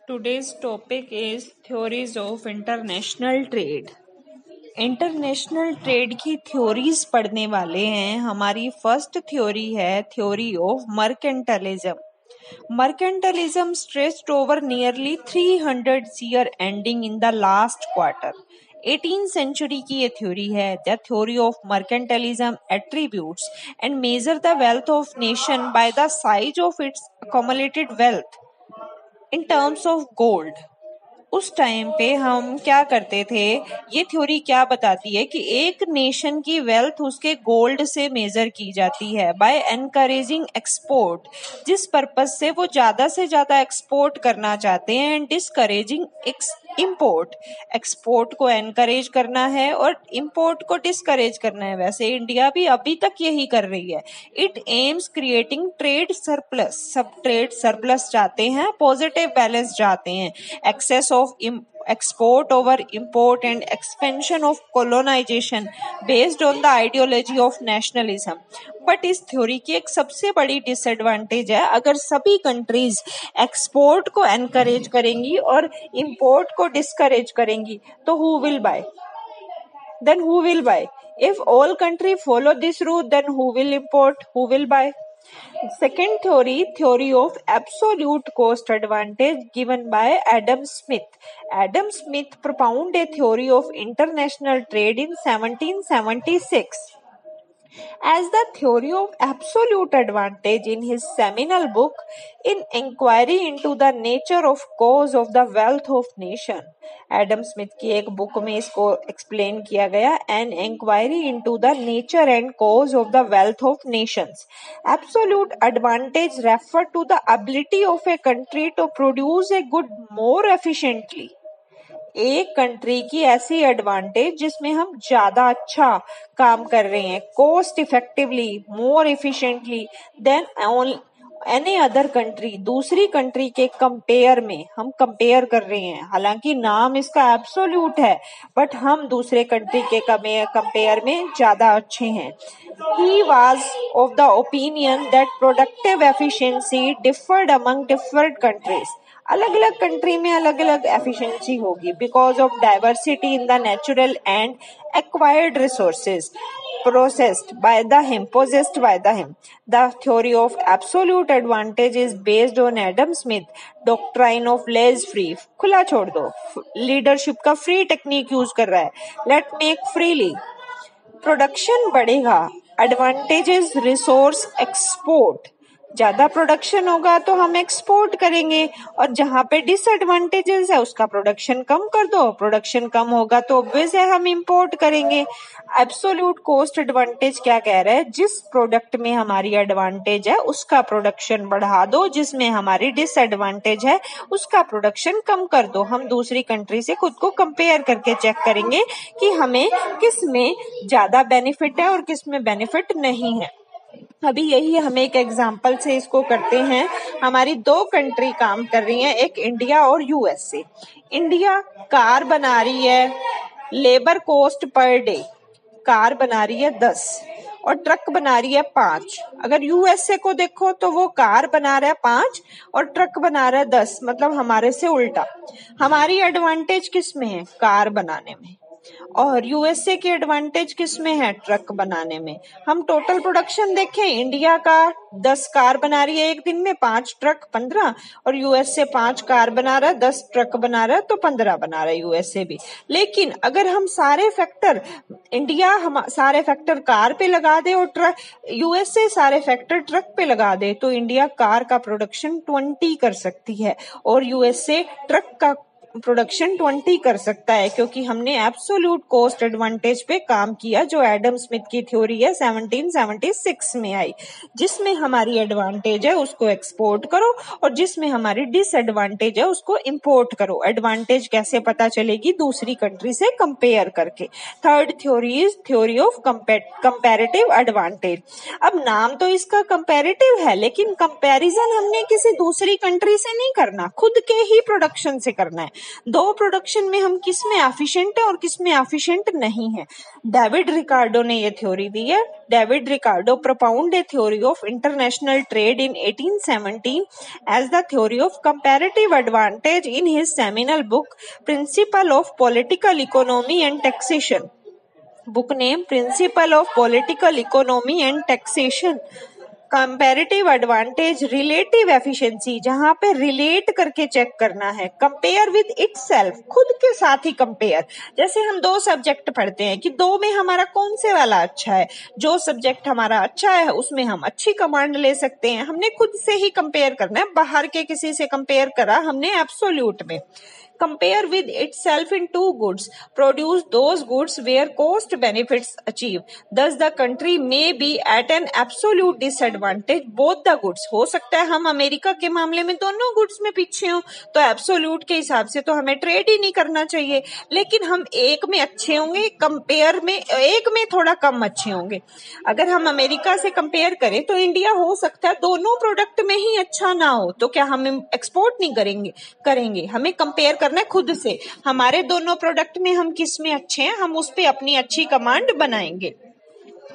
Today's topic is theories of international trade. International trade की theories पढ़ने वाले हैं. हमारी फर्स्ट थ्योरी है theory of mercantilism. Mercantilism stressed over nearly 300 year ending in the last quarter. 18th century की ये theory है. The theory of mercantilism attributes and measure the wealth of nation by the size of its accumulated wealth in terms of gold. उस time पे हम क्या करते थे, ये थ्योरी क्या बताती है कि एक नेशन की वेल्थ उसके गोल्ड से मेजर की जाती है बाय एनकरेजिंग एक्सपोर्ट, जिस पर्पज से वो ज्यादा से ज्यादा एक्सपोर्ट करना चाहते हैं, एंड डिस्करेजिंग इंपोर्ट. एक्सपोर्ट को एनकरेज करना है और इंपोर्ट को डिस्करेज करना है. वैसे इंडिया भी अभी तक यही कर रही है. It aims creating trade surplus. सब ट्रेड सरप्लस चाहते हैं, पॉजिटिव बैलेंस चाहते हैं, access of export over import and expansion of colonization based on the ideology of nationalism. But इस थ्योरी की एक सबसे बड़ी डिसएडवांटेज है, अगर सभी कंट्रीज एक्सपोर्ट को एनकरेज करेंगी और इंपोर्ट को डिस्करेज करेंगी तो who will buy? Then who will buy? If all country follow this route, then who will import? Who will buy? Second theory, theory of absolute cost advantage given by Adam Smith. Adam Smith propounded a theory of international trade in 1776 as the theory of absolute advantage in his seminal book in Inquiry into the Nature of Cause of the Wealth of Nation. Adam Smith की एक book में इसको explain किया गया, an inquiry into the nature and cause of the wealth of nations. Absolute advantage refer to the ability of a country to produce a good more efficiently. एक country की ऐसी advantage जिसमें हम ज्यादा अच्छा काम कर रहे हैं, cost effectively, more efficiently than any other country. दूसरी कंट्री के कंपेयर में हम कंपेयर कर रहे हैं, हालांकि नाम इसका एब्सोल्यूट है, बट हम दूसरे कंट्री के कंपेयर में ज्यादा अच्छे हैं. He was of the opinion that productive efficiency differed among different countries. अलग अलग कंट्री में अलग अलग एफिशिएंसी होगी because of diversity in the natural and acquired resources processed by him. The theory of absolute advantage is based on Adam Smith doctrine of laissez-faire. खुला छोड़ दो, leadership का फ्री टेक्निक यूज कर रहा है. Let make freely. प्रोडक्शन बढ़ेगा, advantages resource export. ज्यादा production होगा तो हम एक्सपोर्ट करेंगे, और जहां पे डिसएडवांटेजेस है उसका प्रोडक्शन कम कर दो. प्रोडक्शन कम होगा तो ऑब्वियस है हम इंपोर्ट करेंगे. एब्सोल्यूट कॉस्ट एडवांटेज क्या कह रहा है, जिस प्रोडक्ट में हमारी एडवांटेज है उसका प्रोडक्शन बढ़ा दो, जिसमें हमारी डिसएडवांटेज है उसका प्रोडक्शन कम कर दो. हम दूसरी कंट्री से खुद को कंपेयर करके चेक करेंगे कि हमें किस में ज्यादा बेनिफिट है और किस में बेनिफिट नहीं है. अभी यही हम एक एग्जाम्पल से इसको करते हैं. हमारी दो कंट्री काम कर रही हैं, एक इंडिया और यूएसए. इंडिया कार बना रही है, labour cost per day car बना रही है 10 और ट्रक बना रही है 5. अगर यूएसए को देखो तो वो कार बना रहा है 5 और ट्रक बना रहा है 10, मतलब हमारे से उल्टा. हमारी एडवांटेज किस में है, कार बनाने में, और यूएसए की एडवांटेज किस में है, ट्रक बनाने में. हम टोटल प्रोडक्शन देखें, इंडिया का 10 कार बना रही है एक दिन में, 5 ट्रक 15, और यूएसए 5 कार बना रहा है, 10 ट्रक बना रहा है, तो 15 बना रहा है यूएसए भी. लेकिन अगर हम सारे फैक्टर, इंडिया हम सारे फैक्टर कार पे लगा दे और ट्रक यूएसए सारे फैक्टर ट्रक पे लगा दे, तो इंडिया कार का प्रोडक्शन 20 कर सकती है और यूएसए ट्रक का प्रोडक्शन 20 कर सकता है, क्योंकि हमने एब्सोल्यूट कॉस्ट एडवांटेज पे काम किया, जो एडम स्मिथ की थ्योरी है 1776 में आई. जिसमें हमारी एडवांटेज है उसको एक्सपोर्ट करो और जिसमें हमारी डिसएडवांटेज है उसको इंपोर्ट करो. एडवांटेज कैसे पता चलेगी, दूसरी कंट्री से कंपेयर करके. Third theory is theory of comparative advantage. अब नाम तो इसका कंपैरेटिव है, लेकिन कंपैरिजन हमने किसी दूसरी कंट्री से नहीं करना, खुद के ही प्रोडक्शन से करना है. दो प्रोडक्शन में हम किस में एफिशिएंट है और किस में एफिशिएंट नहीं है। डेविड रिकार्डो ने ये थ्योरी दी है। David Ricardo propound a theory of international trade in 1817 as the theory of comparative advantage in his seminal book Principle of Political Economy and Taxation. Book name Principle of Political Economy and Taxation. Comparative advantage, relative efficiency, जहां पे relate करके check करना है, compare with itself, खुद के साथ ही compare. जैसे हम दो सब्जेक्ट पढ़ते हैं कि दो में हमारा कौन से वाला अच्छा है, जो सब्जेक्ट हमारा अच्छा है उसमें हम अच्छी कमांड ले सकते हैं। हमने खुद से ही कंपेयर करना है, बाहर के किसी से कंपेयर करा हमने एब्सोल्यूट में। Compare with itself in two goods, produce those goods where cost benefits achieve. Thus the country may be at an absolute disadvantage both the goods. हो सकता है हम अमेरिका के मामले में दोनों गुड्स में पीछे हो, तो एब्सोल्यूट के हिसाब से तो हमें ट्रेड ही नहीं करना चाहिए, लेकिन हम एक में अच्छे होंगे, कंपेयर में एक में थोड़ा कम अच्छे होंगे। अगर हम अमेरिका से कंपेयर करें तो इंडिया हो सकता है दोनों प्रोडक्ट में ही अच्छा ना हो, तो क्या हम एक्सपोर्ट नहीं करेंगे। हमें कंपेयर करना है खुद से, हमारे दोनों प्रोडक्ट में हम किस में अच्छे हैं, हम उस पे अपनी अच्छी कमांड बनाएंगे।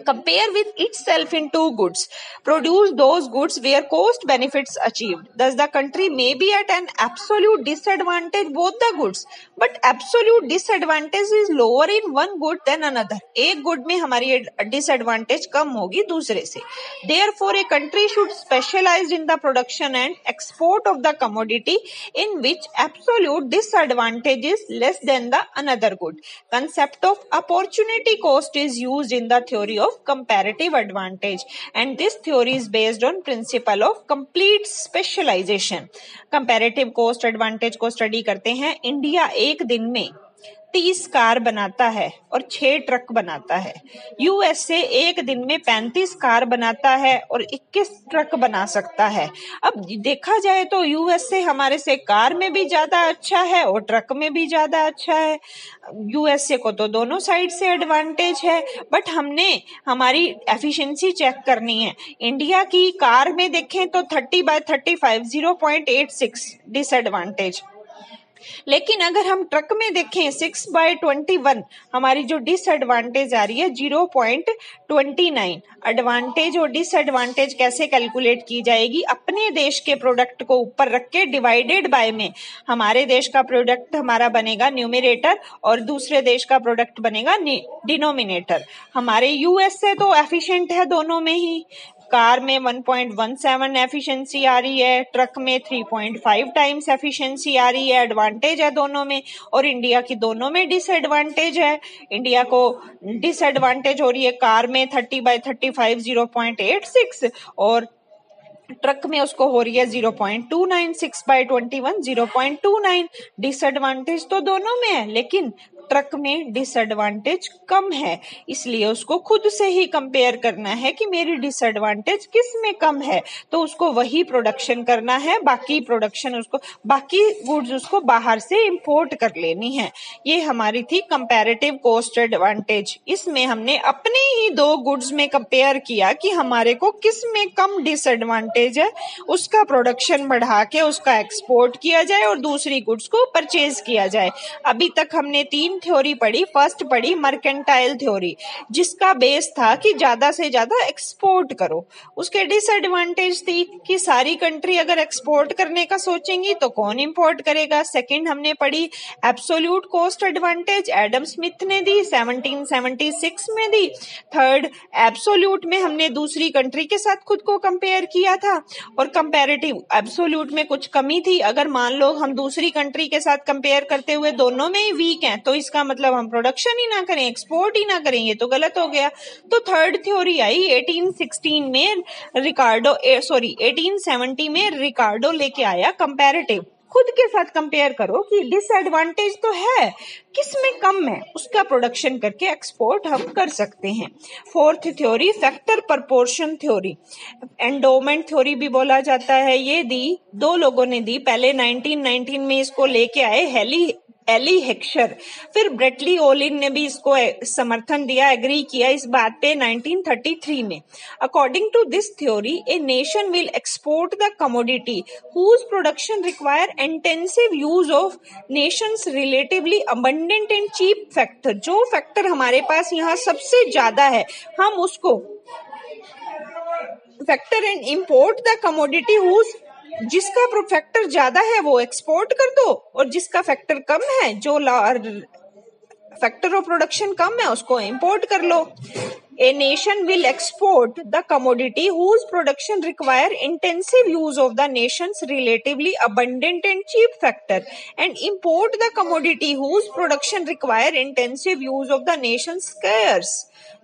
Compare with itself in two goods, produce those goods where cost benefits achieved. Thus the country may be at an absolute disadvantage both the goods, but absolute disadvantage is lower in one good than another. एक good में हमारी disadvantage कम होगी दूसरे से। Therefore a country should specialize in the production and export of the commodity in which absolute disadvantage is less than the another good. Concept of opportunity cost is used in the theory of comparative advantage, and this theory is based on principle of complete specialization. comparative cost advantage को study करते हैं। India एक दिन में 30 car बनाता है और 6 truck बनाता है। यूएसए एक दिन में 35 कार बनाता है और 21 ट्रक बना सकता है। अब देखा जाए तो यूएसए हमारे से कार में भी ज्यादा अच्छा है और ट्रक में भी ज्यादा अच्छा है। यूएसए को तो दोनों साइड से एडवांटेज है, बट हमने हमारी एफिशिएंसी चेक करनी है। इंडिया की कार में देखें तो 30/35 0.86 डिसएडवांटेज, लेकिन अगर हम ट्रक में देखें 6/21 हमारी जो डिसएडवांटेज आ रही है 0.29। एडवांटेज और डिसएडवांटेज कैसे कैलकुलेट की जाएगी? अपने देश के प्रोडक्ट को ऊपर रख के डिवाइडेड बाय में हमारे देश का प्रोडक्ट हमारा बनेगा न्यूमरेटर और दूसरे देश का प्रोडक्ट बनेगा डिनोमिनेटर। हमारे यूएसए तो एफिशिएंट है दोनों में ही, कार में 1.17 एफिशिएंसी आ रही है, ट्रक में 3.5 टाइम्स एफिशिएंसी आ रही है, एडवांटेज है दोनों में। और इंडिया की दोनों में डिसएडवांटेज है। इंडिया को डिसएडवांटेज हो रही है कार में 30/35 0.86 और ट्रक में उसको हो रही है 0.29। 6/21 0.29। डिसएडवांटेज तो दोनों में है, लेकिन ट्रक में डिसएडवांटेज कम है, इसलिए उसको खुद से ही कंपेयर करना है कि मेरी डिसएडवांटेज किस में कम है, तो उसको वही प्रोडक्शन करना है। बाकी गुड्स उसको बाहर से इंपोर्ट कर लेनी है। ये हमारी थी कंपैरेटिव कॉस्ट एडवांटेज। इसमें हमने अपने ही दो गुड्स में कंपेयर किया कि हमारे को किस में कम डिसएडवांटेज है, उसका प्रोडक्शन बढ़ा के उसका एक्सपोर्ट किया जाए और दूसरी गुड्स को परचेज किया जाए। अभी तक हमने 3 थ्योरी पढ़ी। फर्स्ट पढ़ी मर्केंटाइल थ्योरी, जिसका बेस था कि ज्यादा से ज्यादा एक्सपोर्ट करो। उसके डिसएडवांटेज थी कि सारी कंट्री अगर एक्सपोर्ट करने का सोचेंगी तो कौन इंपोर्ट करेगा। सेकंड हमने पढ़ी absolute cost advantage, Adam Smith ने दी 1776 में दी। थर्ड एब्सोल्यूट में हमने दूसरी कंट्री के साथ खुद को कंपेयर किया था और कंपैरेटिव एब्सोल्यूट में कुछ कमी थी। अगर मान लो हम दूसरी कंट्री के साथ कंपेयर करते हुए दोनों में ही वीक हैं तो इसका मतलब हम प्रोडक्शन ही ना करें, एक्सपोर्ट ही ना करें, ये तो गलत हो गया। तो थर्ड थ्योरी आई 1870 में रिकार्डो लेके आया कंपैरेटिव। खुद के साथ कंपेयर करो कि डिसएडवांटेज तो है, किस में कम है, उसका प्रोडक्शन करके एक्सपोर्ट हम कर सकते हैं। Fourth theory factor proportion theory, endowment theory भी बोला जाता है। ये दी दो लोगों ने दी, पहले 1919 में इसको लेके आए एली हेक्शर, फिर ब्रेटली ओलिन ने भी इसको समर्थन दिया, एग्री किया इस बात पे 1933 में। According to this theory, a nation will export the commodity whose production require intensive use of nations relatively abundant and cheap factor. जो फैक्टर हमारे पास यहाँ सबसे ज्यादा है, हम उसको factor and import the commodity whose, जिसका फैक्टर ज्यादा है वो एक्सपोर्ट कर दो, और जिसका फैक्टर कम है, जो फैक्टर ऑफ प्रोडक्शन कम है, उसको इंपोर्ट कर लो। A nation will export the commodity whose production require intensive use of the nation's relatively abundant and cheap factor, and import the commodity whose production require intensive use of the nation's scarce.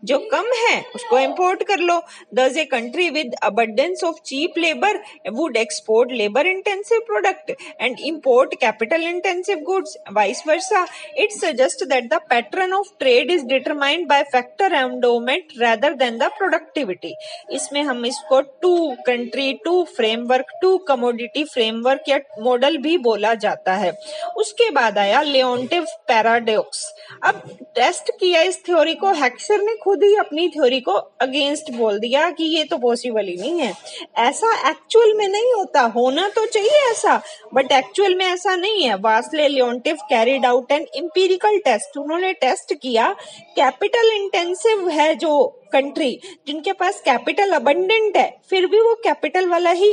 जो कम है उसको import कर लो। Thus a country with abundance of cheap labor would export labor intensive product and import capital intensive goods, vice versa. It suggests that the pattern of trade is determined by factor endowment rather than the productivity. इसमें हम इसको two country, two framework, two commodity framework या model भी बोला जाता है। उसके बाद आया लियोन्टिव पैराडॉक्स। अब टेस्ट किया इस थ्योरी को, हेक्शर ने खुद ही अपनी थ्योरी को अगेंस्ट बोल दिया कि ये तो पॉसिबल ही नहीं है, ऐसा एक्चुअल में नहीं होता, होना तो चाहिए ऐसा, बट एक्चुअल में ऐसा नहीं है। Wassily Leontief carried out an empirical test. उन्होंने टेस्ट किया, कैपिटल इंटेंसिव है जो कंट्री, जिनके पास कैपिटल अबंडेंट है, फिर भी वो कैपिटल वाला ही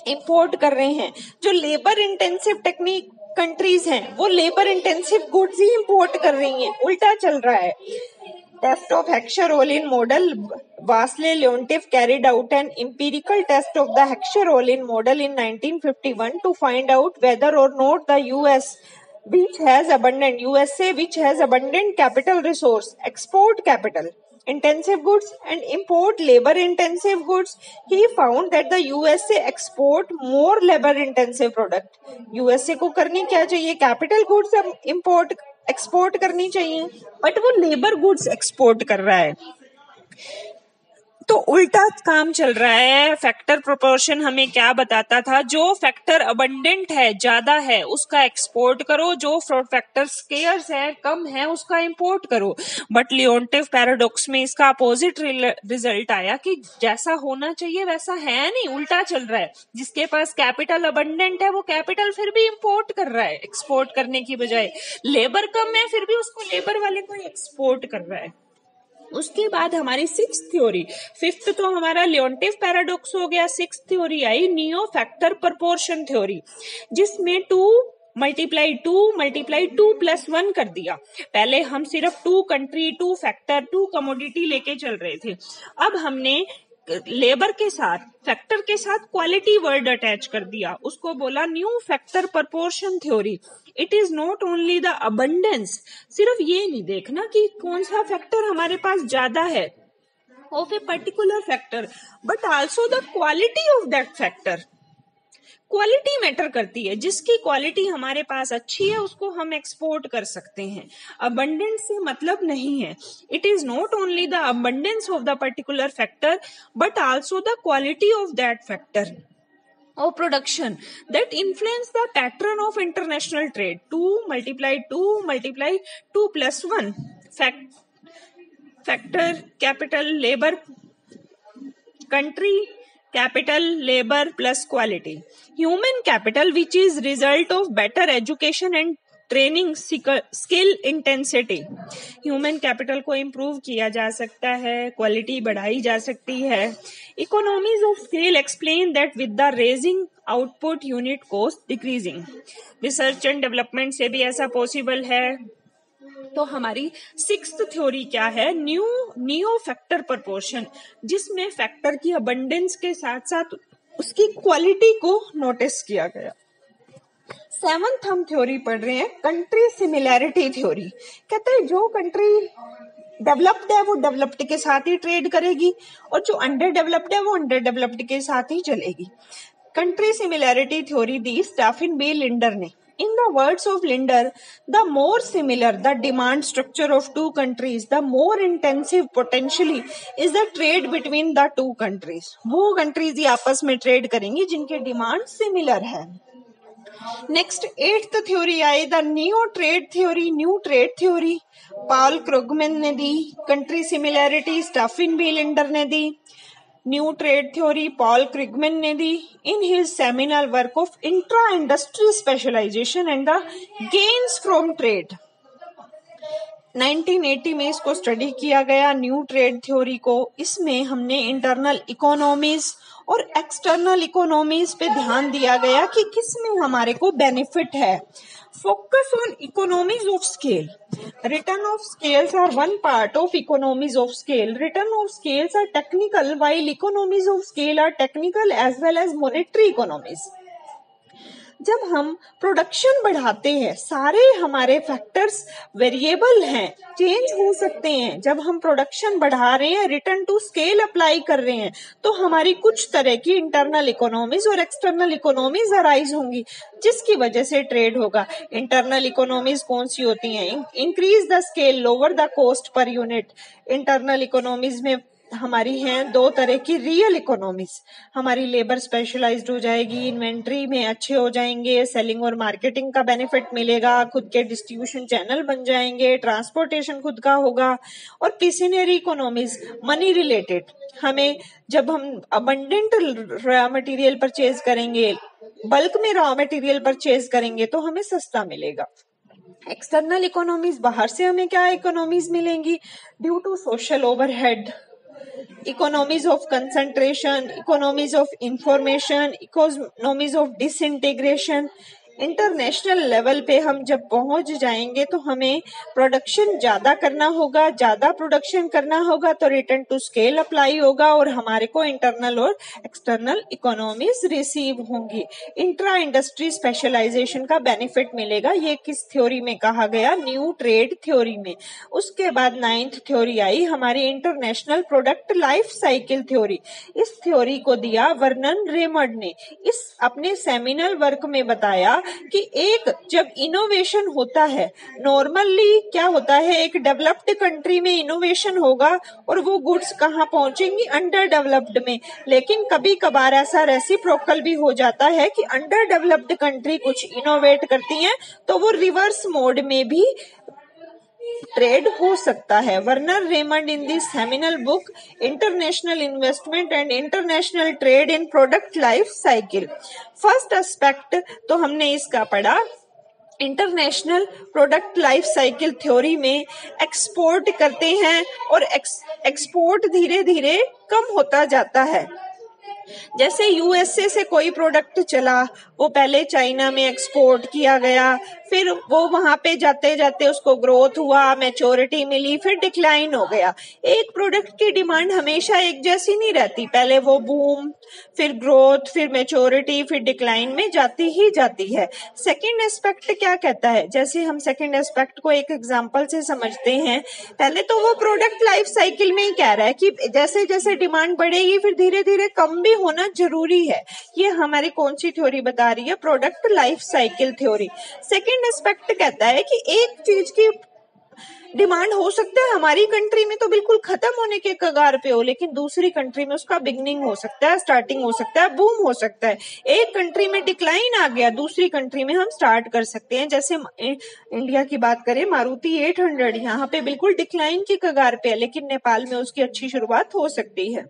इंपोर्ट कर रहे हैं। जो लेबर इंटेंसिव टेक्निक कंट्रीज हैं, वो लेबर इंटेंसिव गुड्स ही इंपोर्ट कर रही हैं, उल्टा चल रहा है। Test of Heckscher-Ohlin model. Vasily Leontief carried out an empirical test of the Heckscher-Ohlin model in 1951 to find out whether or not the USA, which has abundant capital resource, export capital intensive goods and import labor intensive goods. He found that the USA export more labor intensive product. USA को करनी क्या चाहिए, capital goods import export करनी चाहिए, but वो labour goods export कर रहा है, तो उल्टा काम चल रहा है। फैक्टर प्रोपोर्शन हमें क्या बताता था, जो फैक्टर अबंडेंट है, ज्यादा है, उसका एक्सपोर्ट करो, जो फैक्टर स्केयर्स है, कम है, उसका इंपोर्ट करो। बट लियोन्टिव पैराडॉक्स में इसका अपोजिट रिजल्ट आया कि जैसा होना चाहिए वैसा है नहीं, उल्टा चल रहा है। जिसके पास कैपिटल अबंडेंट है वो कैपिटल फिर भी इंपोर्ट कर रहा है, एक्सपोर्ट करने की बजाय। लेबर कम है, फिर भी उसको लेबर वाले को एक्सपोर्ट कर रहा है। उसके बाद हमारी सिक्स थ्योरी, फिफ्थ तो हमारा लियोन्टिव पैराडॉक्स हो गया, सिक्स थ्योरी आई नियो फैक्टर प्रपोर्शन थ्योरी, जिसमें 2 मल्टीप्लाई 2 प्लस 1 कर दिया। पहले हम सिर्फ 2 कंट्री, 2 फैक्टर, 2 कमोडिटी लेके चल रहे थे, अब हमने लेबर के साथ, फैक्टर के साथ क्वालिटी वर्ड अटैच कर दिया, उसको बोला new factor proportion theory. It is not only the abundance, सिर्फ ये नहीं देखना कि कौन सा फैक्टर हमारे पास ज्यादा है of a particular factor, but also the quality of that factor. Quality matter करती है, जिसकी क्वालिटी हमारे पास अच्छी है उसको हम एक्सपोर्ट कर सकते हैं, अबंडेंस से मतलब नहीं है। It is not only the abundance of the particular factor but also the quality of that factor or production that influence the pattern of international trade. 2 multiply 2 plus 1 factor, capital, labor, country, capital, labor plus quality. Human capital, which is result of better education and training, skill, intensity. Human capital को improve किया जा सकता है, quality बढ़ाई जा सकती है। Economies of scale explain that with the raising output unit cost decreasing. Research and development से भी ऐसा पॉसिबल है। तो हमारी सिक्स्थ थ्योरी क्या है, नियो फैक्टर प्रपोर्शन, जिसमें फैक्टर की अबंडेंस के साथ साथ उसकी क्वालिटी को नोटिस किया गया। सेवंथ हम थ्योरी पढ़ रहे हैं, कंट्री सिमिलैरिटी थ्योरी। कहते हैं जो कंट्री डेवलप्ड है वो डेवलप्ड के साथ ही ट्रेड करेगी, और जो अंडर डेवलप्ड है वो अंडर डेवलप्ड के साथ ही चलेगी। कंट्री सिमिलैरिटी थ्योरी दी स्टेफन बी लिंडर ने। In the words of Linder, the more similar the demand structure of two countries, the more intensive potentially is the trade between the two countries. वो countries ही आपस में trade करेंगी जिनके demand similar है। Next 8th theory आई the new trade theory Paul Krugman ने दी। Country similarity Staffan B Linder ने दी। New trade theory Paul Krugman ने दी in his seminal work of intra industry specialisation and the gains from trade. 1980 में इसको study किया गया न्यू ट्रेड थ्योरी को। इसमें हमने इंटरनल इकोनॉमीज और एक्सटर्नल इकोनॉमीज पे ध्यान दिया गया कि किसमें हमारे को बेनिफिट है। Focus on economies of scale. Return of scales are one part of economies of scale. Return of scales are technical while economies of scale are technical as well as monetary economies. जब हम production बढ़ाते हैं, सारे हमारे factors variable हैं, change हो सकते हैं। जब हम प्रोडक्शन बढ़ा रहे हैं, रिटर्न टू स्केल अप्लाई कर रहे हैं, तो हमारी कुछ तरह की इंटरनल इकोनॉमीज और एक्सटर्नल इकोनॉमीज अराइज होंगी, जिसकी वजह से ट्रेड होगा। इंटरनल इकोनॉमीज कौन सी होती हैं? Increase the scale, lower the cost per unit. Internal economies में हमारी हैं दो तरह की रियल इकोनॉमीज। हमारी लेबर स्पेशलाइज्ड हो जाएगी, इन्वेंट्री में अच्छे हो जाएंगे, सेलिंग और मार्केटिंग का बेनिफिट मिलेगा, खुद के डिस्ट्रीब्यूशन चैनल बन जाएंगे, ट्रांसपोर्टेशन खुद का होगा। और पिसिनरी इकोनॉमीज मनी रिलेटेड, हमें जब हम अबंडेंट रॉ मटेरियल परचेज करेंगे, बल्क में रॉ मटेरियल परचेज करेंगे, तो हमें सस्ता मिलेगा। एक्सटर्नल इकोनॉमीज, बाहर से हमें क्या इकोनॉमीज मिलेंगी? Due to social overhead, economies of concentration, economies of information, economies of disintegration। International level पे हम जब पहुंच जाएंगे तो हमें प्रोडक्शन ज्यादा करना होगा, ज्यादा प्रोडक्शन करना होगा तो रिटर्न टू स्केल अप्लाई होगा और हमारे को इंटरनल और एक्सटर्नल इकोनॉमीज रिसीव होंगी। इंट्रा इंडस्ट्री स्पेशलाइजेशन का बेनिफिट मिलेगा। ये किस थ्योरी में कहा गया? न्यू ट्रेड थ्योरी में। उसके बाद 9th थ्योरी आई हमारी international product life cycle theory. इस थ्योरी को दिया वर्नन रेमंड ने। इस अपने सेमिनल वर्क में बताया कि एक जब इनोवेशन होता है, नॉर्मली क्या होता है, एक डेवलप्ड कंट्री में इनोवेशन होगा और वो गुड्स कहाँ पहुंचेंगी? अंडर डेवलप्ड में। लेकिन कभी कभार ऐसा रेसिप्रोकल भी हो जाता है कि अंडर डेवलप्ड कंट्री कुछ इनोवेट करती हैं तो वो रिवर्स मोड में भी ट्रेड हो सकता है। Werner Raymond in this seminal book international investment and international trade in product life cycle. First aspect तो हमने इसका पढ़ा, international product life cycle theory में एक्सपोर्ट करते हैं और एक्सपोर्ट धीरे धीरे कम होता जाता है। जैसे यूएसए से कोई प्रोडक्ट चला, वो पहले चाइना में एक्सपोर्ट किया गया, फिर वो वहां पे जाते जाते उसको ग्रोथ हुआ, मैच्योरिटी मिली, फिर डिक्लाइन हो गया। एक प्रोडक्ट की डिमांड हमेशा एक जैसी नहीं रहती, पहले वो बूम, फिर ग्रोथ, फिर मैच्योरिटी, फिर डिक्लाइन में जाती ही जाती है। सेकंड एस्पेक्ट क्या कहता है? जैसे हम सेकंड एस्पेक्ट को एक एग्जांपल से समझते हैं। पहले तो वो प्रोडक्ट लाइफ साइकिल में ही कह रहा है कि जैसे जैसे डिमांड बढ़ेगी फिर धीरे धीरे कम भी होना जरूरी है। ये हमारी कौन सी थ्योरी बता रही है? Product life cycle theory. Second aspect कहता है कि एक चीज की डिमांड हो सकता है हमारी कंट्री में तो बिल्कुल खत्म होने के कगार पे हो, लेकिन दूसरी कंट्री में उसका बिगनिंग हो सकता है, स्टार्टिंग हो सकता है, बूम हो सकता है। एक कंट्री में डिक्लाइन आ गया, दूसरी कंट्री में हम स्टार्ट कर सकते हैं। जैसे इंडिया की बात करें, मारुति 800 यहाँ पे बिल्कुल डिक्लाइन की कगार पे है, लेकिन नेपाल में उसकी अच्छी शुरुआत हो सकती है।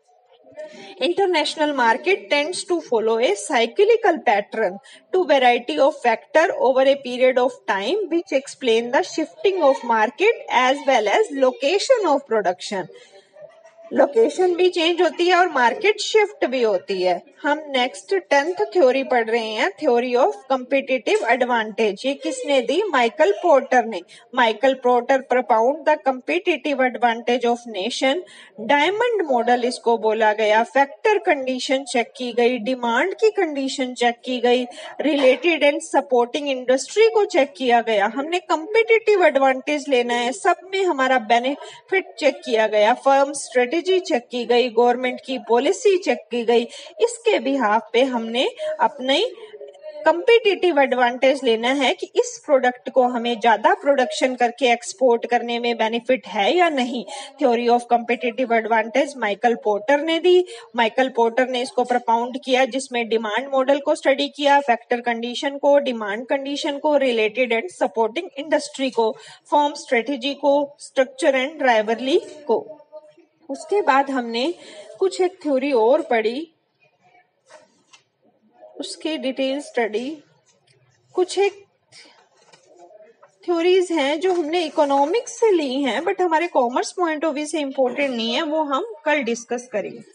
International market tends to follow a cyclical pattern to variety of factor over a period of time which explain the shifting of market as well as location of production. Location भी चेंज होती है और market shift भी होती है। हम next 10th theory पढ़ रहे हैं, थ्योरी ऑफ कंपिटिटिव एडवांटेज। ये किसने दी? माइकल पोर्टर ने। Michael porter propound the competitive advantage of nation. Diamond model इसको बोला गया। फैक्टर कंडीशन चेक की गई, डिमांड की कंडीशन चेक की गई, रिलेटेड एंड सपोर्टिंग इंडस्ट्री को चेक किया गया। हमने कंपिटिटिव एडवांटेज लेना है, सब में हमारा बेनिफिट चेक किया गया, फर्म स्ट्रेटेजी चेक की गई, गवर्नमेंट की पॉलिसी चेक की गई। इसके बिहाफ पे हमने अपनी कंपिटिटिव एडवांटेज लेना है कि इस प्रोडक्ट को हमें ज्यादा प्रोडक्शन करके एक्सपोर्ट करने में बेनिफिट है या नहीं। Theory of competitive advantage Michael porter ने दी। माइकल पोर्टर ने इसको प्रपाउंड किया, जिसमें डिमांड मॉडल को स्टडी किया, फैक्टर कंडीशन को, डिमांड कंडीशन को, रिलेटेड एंड सपोर्टिंग इंडस्ट्री को, फॉर्म स्ट्रेटेजी को, स्ट्रक्चर एंड ड्राइवरली को। उसके बाद हमने कुछ एक थ्योरी और पढ़ी, उसके डिटेल स्टडी। कुछ एक थ्योरीज हैं जो हमने इकोनॉमिक्स से ली हैं बट हमारे कॉमर्स पॉइंट ऑफ व्यू से इम्पोर्टेंट नहीं है, वो हम कल डिस्कस करेंगे।